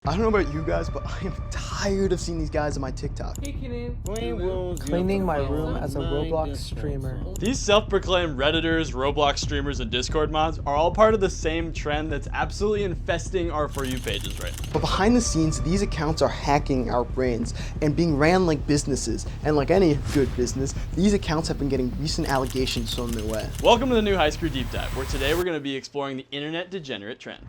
I don't know about you guys, but I am tired of seeing these guys on my TikTok. Cleaning my room as a Roblox streamer. These self-proclaimed Redditors, Roblox streamers, and Discord mods are all part of the same trend that's absolutely infesting our For You pages right now. But behind the scenes, these accounts are hacking our brains and being ran like businesses. And like any good business, these accounts have been getting recent allegations thrown their way. Welcome to the new High Screw Deep Dive, where today we're going to be exploring the internet degenerate trend.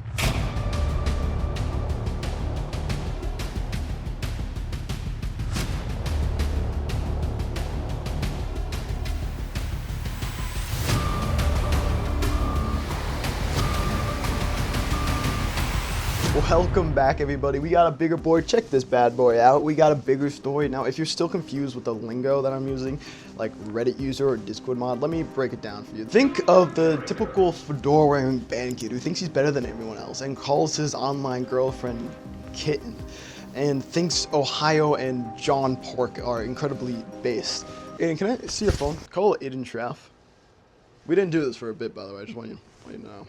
Welcome back, everybody. We got a bigger board. Check this bad boy out. We got a bigger story. Now, if you're still confused with the lingo that I'm using, like Reddit user or Discord mod, let me break it down for you. Think of the typical fedora-wearing band kid who thinks he's better than everyone else and calls his online girlfriend kitten and thinks Ohio and John Pork are incredibly based. Aiden, can I see your phone? Call Aiden Schraff. We didn't do this for a bit, by the way. I just want you to know.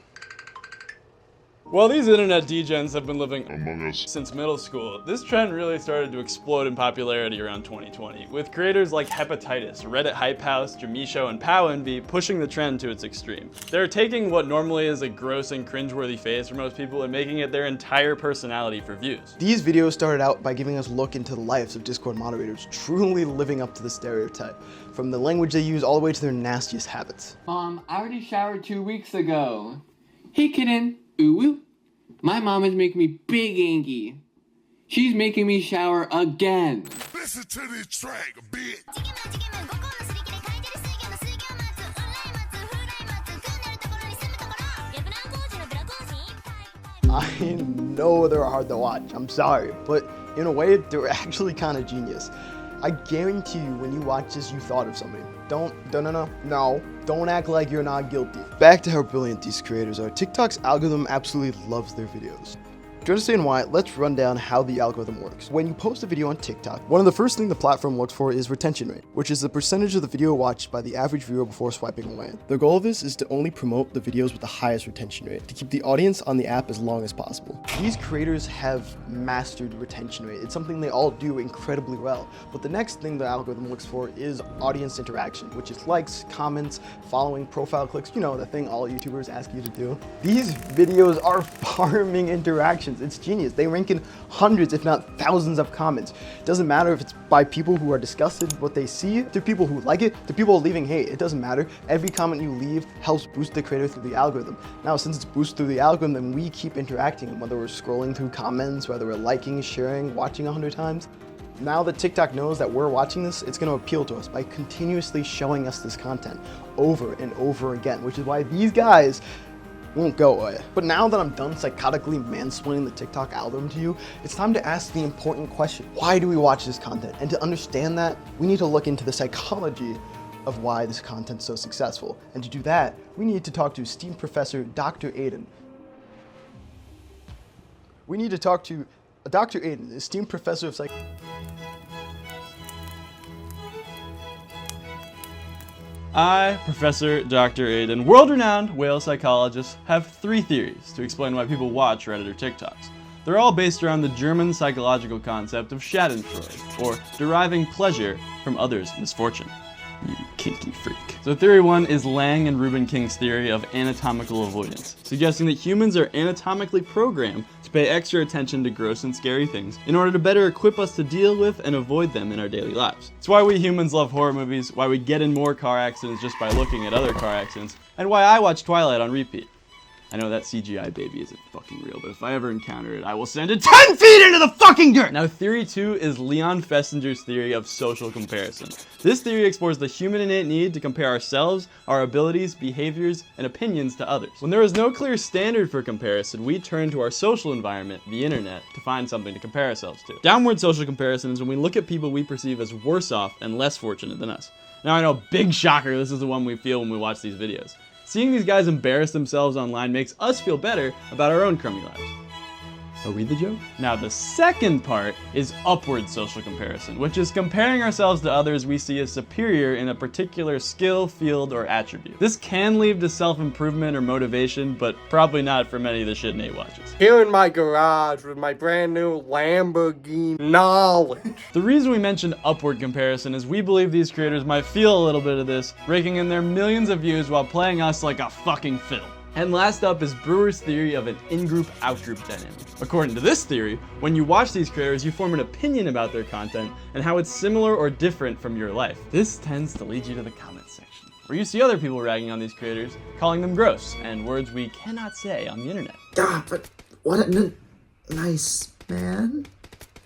While these internet degens have been living among us since middle school, this trend really started to explode in popularity around 2020, with creators like Hepatitis, Reddit Hype House, Jamisho, and Pow Envy pushing the trend to its extreme. They're taking what normally is a gross and cringeworthy face for most people and making it their entire personality for views. These videos started out by giving us a look into the lives of Discord moderators, truly living up to the stereotype, from the language they use all the way to their nastiest habits. Mom, I already showered 2 weeks ago. Hey kitten. Ooh, my mom is making me big angry. She's making me shower again. Listen to this track, bitch. I know they're hard to watch, I'm sorry, but in a way, they're actually kind of genius. I guarantee you, when you watch this, you thought of somebody. Don't act like you're not guilty. Back to how brilliant these creators are. TikTok's algorithm absolutely loves their videos. To understand why, let's run down how the algorithm works. When you post a video on TikTok, one of the first things the platform looks for is retention rate, which is the percentage of the video watched by the average viewer before swiping away. The goal of this is to only promote the videos with the highest retention rate, to keep the audience on the app as long as possible. These creators have mastered retention rate. It's something they all do incredibly well. But the next thing the algorithm looks for is audience interaction, which is likes, comments, following, profile clicks, you know, the thing all YouTubers ask you to do. These videos are farming interactions. It's genius. They rank in hundreds, if not thousands of comments. It doesn't matter if it's by people who are disgusted with what they see, to people who like it, to people leaving hate. It doesn't matter. Every comment you leave helps boost the creator through the algorithm. Now, since it's boosted through the algorithm, then we keep interacting, whether we're scrolling through comments, whether we're liking, sharing, watching 100 times. Now that TikTok knows that we're watching this, it's going to appeal to us by continuously showing us this content over and over again, which is why these guys won't go away. But now that I'm done psychotically mansplaining the TikTok algorithm to you, it's time to ask the important question. Why do we watch this content? And to understand that, we need to look into the psychology of why this content's so successful. And to do that, we need to talk to esteemed professor Dr. Aiden. We need to talk to Dr. Aiden, esteemed professor of psych. I, Professor Dr. Aiden, world-renowned whale psychologist, have 3 theories to explain why people watch Reddit or TikToks. They're all based around the German psychological concept of Schadenfreude, or deriving pleasure from others' misfortune. You kinky freak. So theory 1 is Lang and Reuben King's theory of anatomical avoidance, suggesting that humans are anatomically programmed to pay extra attention to gross and scary things in order to better equip us to deal with and avoid them in our daily lives. It's why we humans love horror movies, why we get in more car accidents just by looking at other car accidents, and why I watch Twilight on repeat. I know that CGI baby isn't fucking real, but if I ever encounter it, I will send it 10 feet into the fucking dirt! Now, theory 2 is Leon Festinger's theory of social comparison. This theory explores the human innate need to compare ourselves, our abilities, behaviors, and opinions to others. When there is no clear standard for comparison, we turn to our social environment, the internet, to find something to compare ourselves to. Downward social comparison is when we look at people we perceive as worse off and less fortunate than us. Now, I know, big shocker, this is the one we feel when we watch these videos. Seeing these guys embarrass themselves online makes us feel better about our own crummy lives. Are we the joke? Now the second part is upward social comparison, which is comparing ourselves to others we see as superior in a particular skill, field, or attribute. This can lead to self-improvement or motivation, but probably not for many of the shit Nate watches. Here in my garage with my brand new Lamborghini knowledge. The reason we mentioned upward comparison is we believe these creators might feel a little bit of this, raking in their millions of views while playing us like a fucking fiddle. And last up is Brewer's theory of an in-group, out-group dynamic. According to this theory, when you watch these creators, you form an opinion about their content and how it's similar or different from your life. This tends to lead you to the comments section, where you see other people ragging on these creators, calling them gross, and words we cannot say on the internet. God, but what a nice man.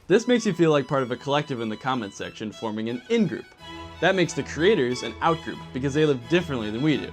This makes you feel like part of a collective in the comments section, forming an in-group. That makes the creators an out-group, because they live differently than we do.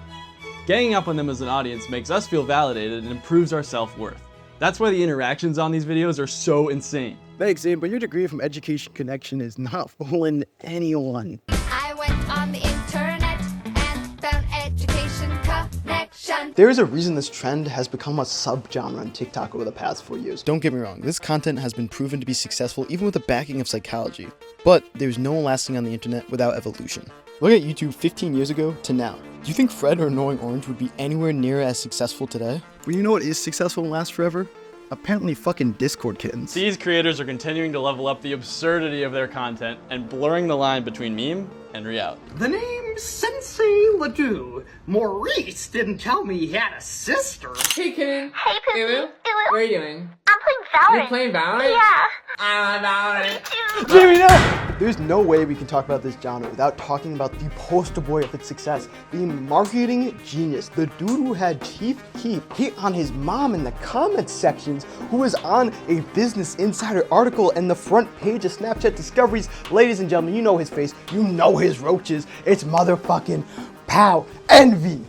Ganging up on them as an audience makes us feel validated and improves our self-worth. That's why the interactions on these videos are so insane. Thanks, Ian, but your degree from Education Connection is not fooling anyone. I went on the internet and found Education Connection. There is a reason this trend has become a subgenre on TikTok over the past 4 years. Don't get me wrong, this content has been proven to be successful even with the backing of psychology. But there's no one lasting on the internet without evolution. Look at YouTube 15 years ago to now. Do you think Fred or Annoying Orange would be anywhere near as successful today? Well, you know what is successful and lasts forever? Apparently fucking Discord kittens. These creators are continuing to level up the absurdity of their content and blurring the line between meme and reality. The name's Sensei Ledoux. Maurice didn't tell me he had a sister. Hey, kitten. Hey, Poopy. Uwu. Uwu. What are you doing? I'm playing Valorant. You're playing Valorant? Yeah. I'm Valorant. Jimmy, no! There's no way we can talk about this genre without talking about the poster boy of its success, the marketing genius, the dude who had Chief Keef hit on his mom in the comments sections, who was on a Business Insider article and the front page of Snapchat Discoveries. Ladies and gentlemen, you know his face, you know his roaches. It's motherfucking Pow Envy.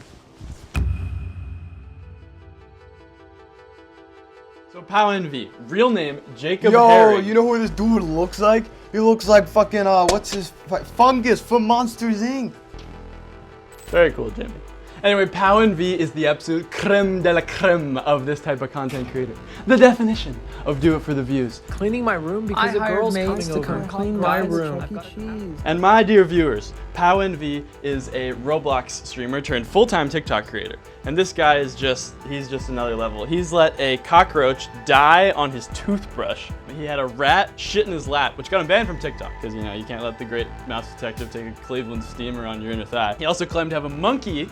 So Pow Envy, real name Jacob Yo, Herring. you know who this dude looks like? He looks like fucking, what's his, Fungus from Monsters Inc. Very cool, Jimmy. Anyway, Pow Envy is the absolute creme de la creme of this type of content creator. The definition of do it for the views. Cleaning my room because a girl's coming over. Come clean my room. And my dear viewers, Pow Envy is a Roblox streamer turned full-time TikTok creator. And this guy is he's just another level. He's let a cockroach die on his toothbrush. He had a rat shit in his lap, which got him banned from TikTok, because you know, you can't let the great mouse detective take a Cleveland steamer on your inner thigh. He also claimed to have a monkey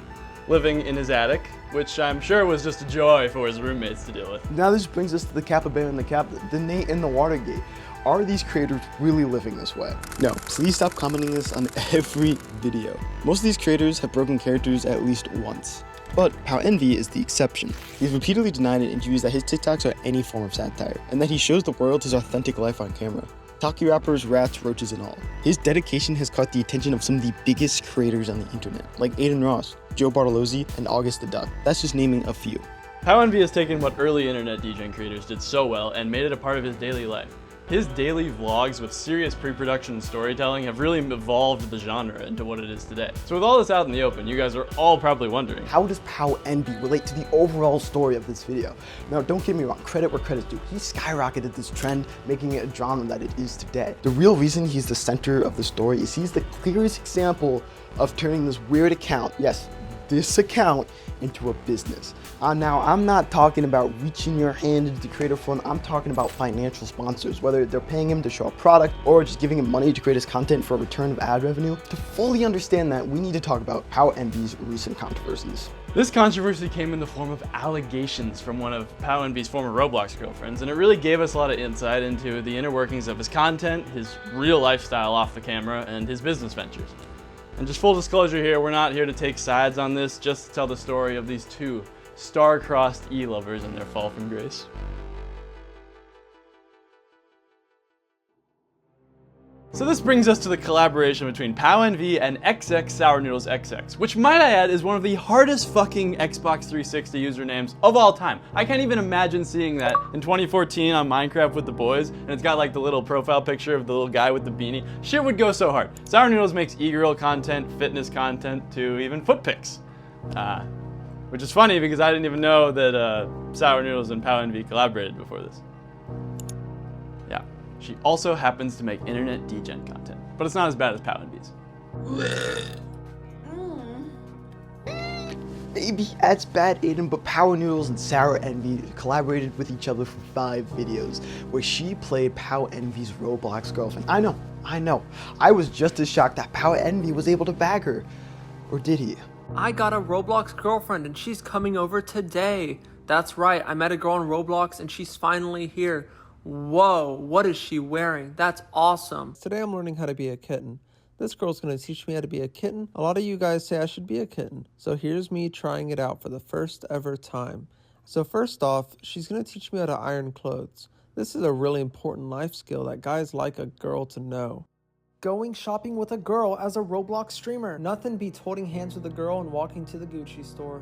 living in his attic, which I'm sure was just a joy for his roommates to deal with. Now this brings us to the Kappa Bear and the Kappa, the Nate and the Watergate. Are these creators really living this way? No, please stop commenting this on every video. Most of these creators have broken characters at least once. But Pow Envy is the exception. He's repeatedly denied in interviews that his TikToks are any form of satire, and that he shows the world his authentic life on camera. Talkie rappers, rats, roaches, and all. His dedication has caught the attention of some of the biggest creators on the internet, like Aiden Ross, Joe Bartolozzi, and August the Duck. That's just naming a few. Pow Envy has taken what early internet DJing creators did so well and made it a part of his daily life. His daily vlogs with serious pre-production and storytelling have really evolved the genre into what it is today. So with all this out in the open, you guys are all probably wondering, how does Pow Envy relate to the overall story of this video? Now, don't get me wrong, credit where credit's due. He skyrocketed this trend, making it a genre that it is today. The real reason he's the center of the story is he's the clearest example of turning this weird account, yes, this account, into a business. Now, I'm not talking about reaching your hand into the creator fund. I'm talking about financial sponsors, whether they're paying him to show a product or just giving him money to create his content for a return of ad revenue. To fully understand that, we need to talk about Pow Envy's recent controversies. This controversy came in the form of allegations from one of Pow Envy's former Roblox girlfriends, and it really gave us a lot of insight into the inner workings of his content, his real lifestyle off the camera, and his business ventures. And just full disclosure here, we're not here to take sides on this, just to tell the story of these two star-crossed E-lovers and their fall from grace. So this brings us to the collaboration between Pow Envy and XX Sour Noodles XX, which might I add is one of the hardest fucking Xbox 360 usernames of all time. I can't even imagine seeing that in 2014 on Minecraft with the boys, and it's got like the little profile picture of the little guy with the beanie. Shit would go so hard. Sour Noodles makes e-girl content, fitness content, to even foot pics. Which is funny because I didn't even know that Sour Noodles and Pow Envy collaborated before this. She also happens to make internet degen content, but it's not as bad as Pow Envy's. Maybe that's bad, Aiden, but Power Noodles and Sour Envy collaborated with each other for 5 videos where she played Power Envy's Roblox girlfriend. I know. I was just as shocked that Power Envy was able to bag her. Or did he? I got a Roblox girlfriend and she's coming over today. That's right, I met a girl on Roblox and she's finally here. Whoa, what is she wearing? That's awesome. Today I'm learning how to be a kitten. This girl's gonna teach me how to be a kitten. A lot of you guys say I should be a kitten. So here's me trying it out for the first ever time. So first off, she's gonna teach me how to iron clothes. This is a really important life skill that guys like a girl to know. Going shopping with a girl as a Roblox streamer. Nothing beats holding hands with a girl and walking to the Gucci store.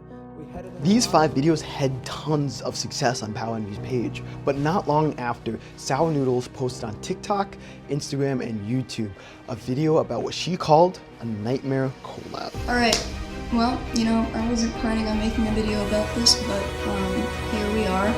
These 5 videos had tons of success on Pow Envy's page, but not long after, Sour Noodles posted on TikTok, Instagram, and YouTube a video about what she called a nightmare collab. Alright, well, I wasn't planning on making a video about this, but here we are.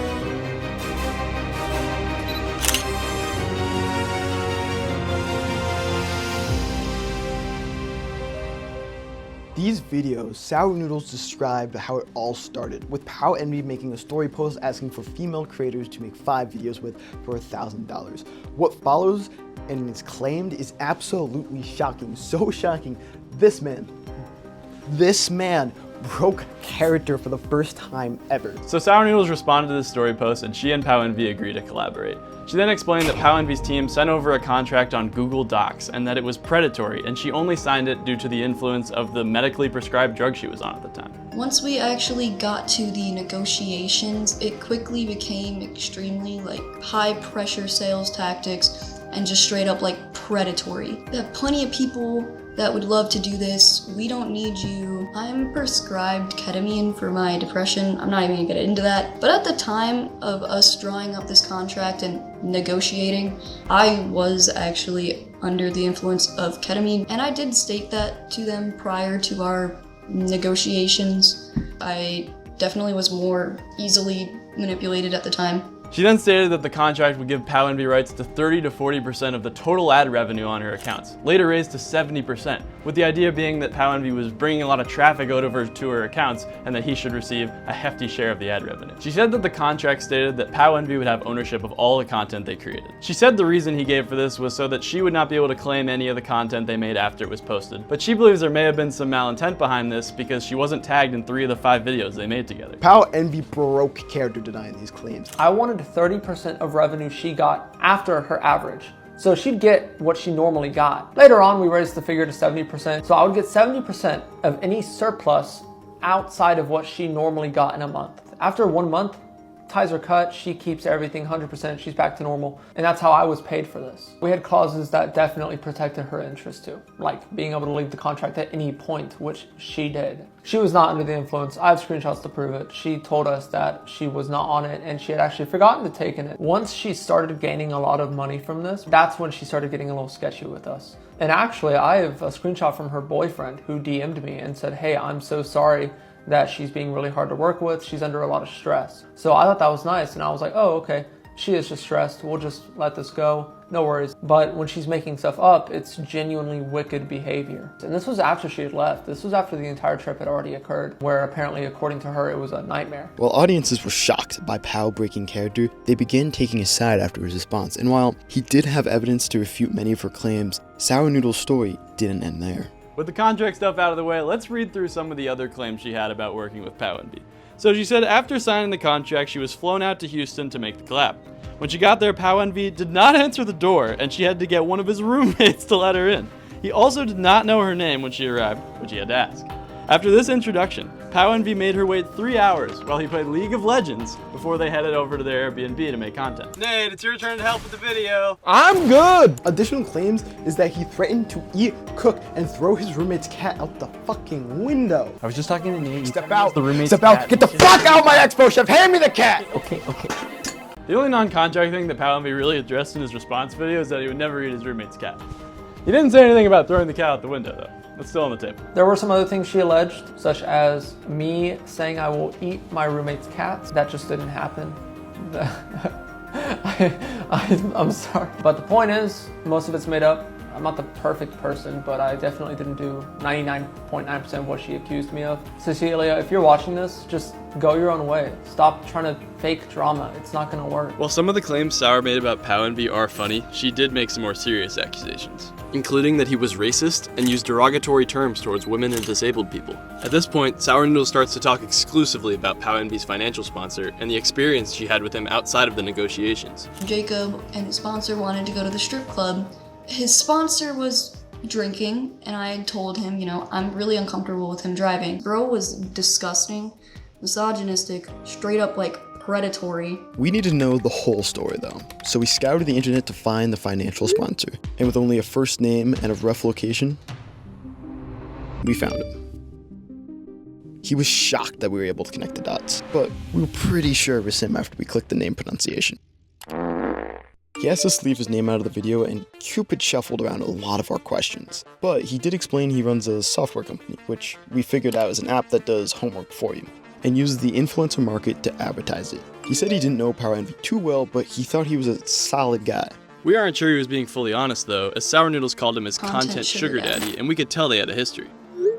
These videos, Sour Noodles described how it all started, with Pow Envy making a story post asking for female creators to make 5 videos with for $1,000. What follows and is claimed is absolutely shocking, so shocking. This man broke character for the first time ever. So Sour Noodles responded to this story post and she and Pow Envy agreed to collaborate. She then explained that Pow Envy's team sent over a contract on Google Docs and that it was predatory and she only signed it due to the influence of the medically prescribed drug she was on at the time. Once we actually got to the negotiations, it quickly became extremely high pressure sales tactics and just straight up predatory. There are plenty of people that would love to do this. We don't need you. I'm prescribed ketamine for my depression. I'm not even gonna get into that. But at the time of us drawing up this contract and negotiating, I was actually under the influence of ketamine. And I did state that to them prior to our negotiations. I definitely was more easily manipulated at the time. She then stated that the contract would give Pow Envy rights to 30 to 40% of the total ad revenue on her accounts, later raised to 70%, with the idea being that Pow Envy was bringing a lot of traffic over to her accounts and that he should receive a hefty share of the ad revenue. She said that the contract stated that Pow Envy would have ownership of all the content they created. She said the reason he gave for this was so that she would not be able to claim any of the content they made after it was posted, but she believes there may have been some malintent behind this because she wasn't tagged in 3 of the 5 videos they made together. Pow Envy broke character denying these claims. I wanted 30% of revenue she got after her average. So she'd get what she normally got. Later on, we raised the figure to 70%. So I would get 70% of any surplus outside of what she normally got in a month. After 1 month, ties are cut, she keeps everything 100%, she's back to normal. And that's how I was paid for this. We had clauses that definitely protected her interest too, like being able to leave the contract at any point, which she did. She was not under the influence. I have screenshots to prove it. She told us that she was not on it and she had actually forgotten to take it. Once she started gaining a lot of money from this, that's when she started getting a little sketchy with us. And actually, I have a screenshot from her boyfriend who DM'd me and said, hey, I'm so sorry that she's being really hard to work with. She's under a lot of stress. So I thought that was nice. And I was like, oh, okay. She is just stressed. We'll just let this go. No worries. But when she's making stuff up, it's genuinely wicked behavior. And this was after she had left. This was after the entire trip had already occurred, where apparently, according to her, it was a nightmare. While audiences were shocked by Pow breaking character, they began taking his side after his response. And while he did have evidence to refute many of her claims, Sour Noodle's story didn't end there. With the contract stuff out of the way, let's read through some of the other claims she had about working with Pow Envy. So she said after signing the contract, she was flown out to Houston to make the collab. When she got there, Pow Envy did not answer the door, and she had to get one of his roommates to let her in. He also did not know her name when she arrived, which he had to ask. After this introduction, Pow Envy made her wait 3 hours while he played League of Legends before they headed over to their Airbnb to make content. Nate, it's your turn to help with the video. I'm good! Additional claims is that he threatened to eat, cook, and throw his roommate's cat out the fucking window. I was just talking to Nate. Step out! Step out! Get the fuck out of my expo, chef! Hand me the cat! Okay. The only non-contract thing that Pow Envy really addressed in his response video is that he would never eat his roommate's cat. He didn't say anything about throwing the cat out the window though. That's still on the table. There were some other things she alleged, such as me saying I will eat my roommate's cats. That just didn't happen. I I'm sorry. But the point is, most of it's made up. I'm not the perfect person, but I definitely didn't do 99.9% of what she accused me of. Cecilia, if you're watching this, just go your own way. Stop trying to fake drama. It's not gonna work. While some of the claims Sour made about Pow Envy are funny, she did make some more serious accusations, including that he was racist and used derogatory terms towards women and disabled people. At this point, Sour Noodle starts to talk exclusively about Pow Envy's financial sponsor and the experience she had with him outside of the negotiations. Jacob and his sponsor wanted to go to the strip club. His sponsor was drinking, and I had told him, you know, I'm really uncomfortable with him driving. Girl was disgusting, misogynistic, straight up like predatory. We need to know the whole story though, so we scoured the internet to find the financial sponsor, and with only a first name and a rough location, we found him. He was shocked that we were able to connect the dots, but we were pretty sure it was him after we clicked the name pronunciation. He asked us to leave his name out of the video, and Cupid shuffled around a lot of our questions. But he did explain he runs a software company, which we figured out is an app that does homework for you, and uses the influencer market to advertise it. He said he didn't know Pow Envy too well, but he thought he was a solid guy. We aren't sure he was being fully honest though, as Sour Noodles called him his content sugar daddy, and we could tell they had a history.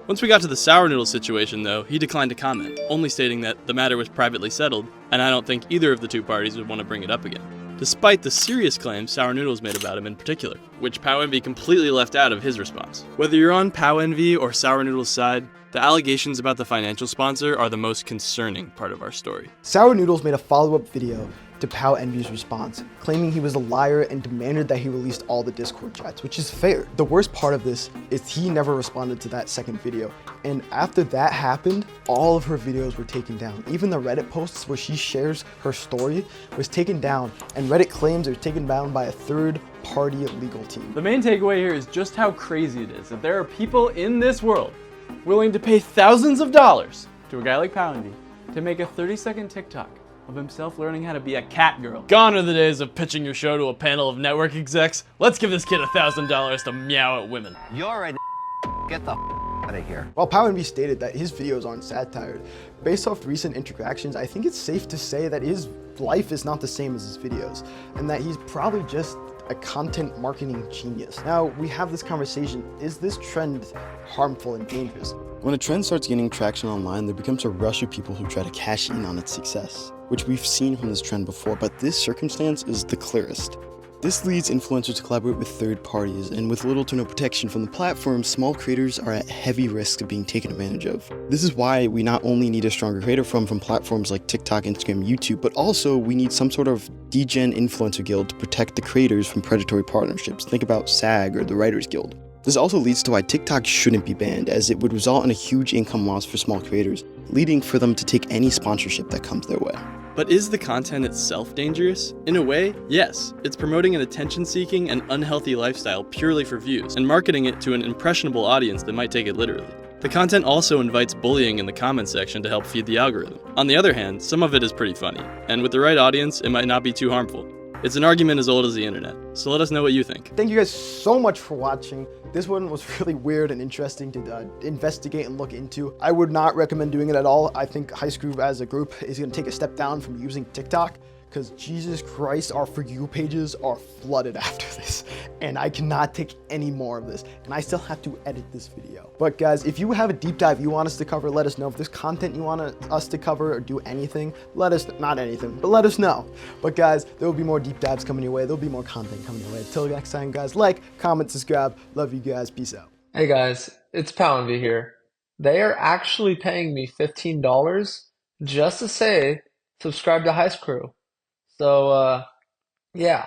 Once we got to the Sour Noodles situation though, he declined to comment, only stating that the matter was privately settled, and I don't think either of the two parties would want to bring it up again. Despite the serious claims Sour Noodles made about him in particular, which Pow Envy completely left out of his response. Whether you're on Pow Envy or Sour Noodles' side, the allegations about the financial sponsor are the most concerning part of our story. Sour Noodles made a follow-up video to Pow Envy's response, claiming he was a liar and demanded that he released all the Discord chats, which is fair. The worst part of this is he never responded to that second video, and after that happened, all of her videos were taken down. Even the Reddit posts where she shares her story was taken down, and Reddit claims it was taken down by a third-party legal team. The main takeaway here is just how crazy it is that there are people in this world willing to pay thousands of dollars to a guy like Pow Envy to make a 30-second TikTok of himself learning how to be a cat girl. Gone are the days of pitching your show to a panel of network execs. Let's give this kid $1,000 to meow at women. You're a get the out of here. While Pow Envy stated that his videos aren't satire, based off recent interactions, I think it's safe to say that his life is not the same as his videos, and that he's probably just a content marketing genius. Now, we have this conversation, is this trend harmful and dangerous? When a trend starts gaining traction online, there becomes a rush of people who try to cash in on its success, which we've seen from this trend before, but this circumstance is the clearest. This leads influencers to collaborate with third parties, and with little to no protection from the platform, small creators are at heavy risk of being taken advantage of. This is why we not only need a stronger creator from platforms like TikTok, Instagram, YouTube, but also we need some sort of degen influencer guild to protect the creators from predatory partnerships. Think about SAG or the Writers Guild. This also leads to why TikTok shouldn't be banned, as it would result in a huge income loss for small creators, leading for them to take any sponsorship that comes their way. But is the content itself dangerous? In a way, yes. It's promoting an attention-seeking and unhealthy lifestyle purely for views, and marketing it to an impressionable audience that might take it literally. The content also invites bullying in the comments section to help feed the algorithm. On the other hand, some of it is pretty funny, and with the right audience, it might not be too harmful. It's an argument as old as the internet, so let us know what you think. Thank you guys so much for watching. This one was really weird and interesting to investigate and look into. I would not recommend doing it at all. I think High Screw as a group is gonna take a step down from using TikTok, because Jesus Christ, our For You pages are flooded after this, and I cannot take any more of this, and I still have to edit this video. But guys, if you have a deep dive you want us to cover, let us know. If there's content you want us to cover or do anything, let us, not anything, but let us know. But guys, there will be more deep dives coming your way. There'll be more content coming your way. Until next time, guys, like, comment, subscribe. Love you guys. Peace out. Hey guys, it's Pow Envy here. They are actually paying me $15 just to say subscribe to High Screw. So, yeah.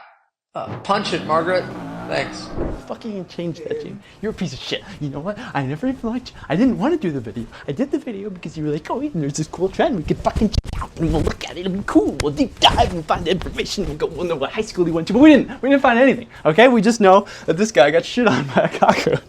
Punch it, Margaret. Thanks. Fucking change that, Jim. You're a piece of shit. You know what? I never even liked you. I didn't want to do the video. I did the video because you were like, oh, and there's this cool trend. We could fucking check out and we'll look at it. It'll be cool. We'll deep dive and find the information. We'll go, we'll know what high school he went to. But we didn't find anything. Okay? We just know that this guy got shit on by a cockroach.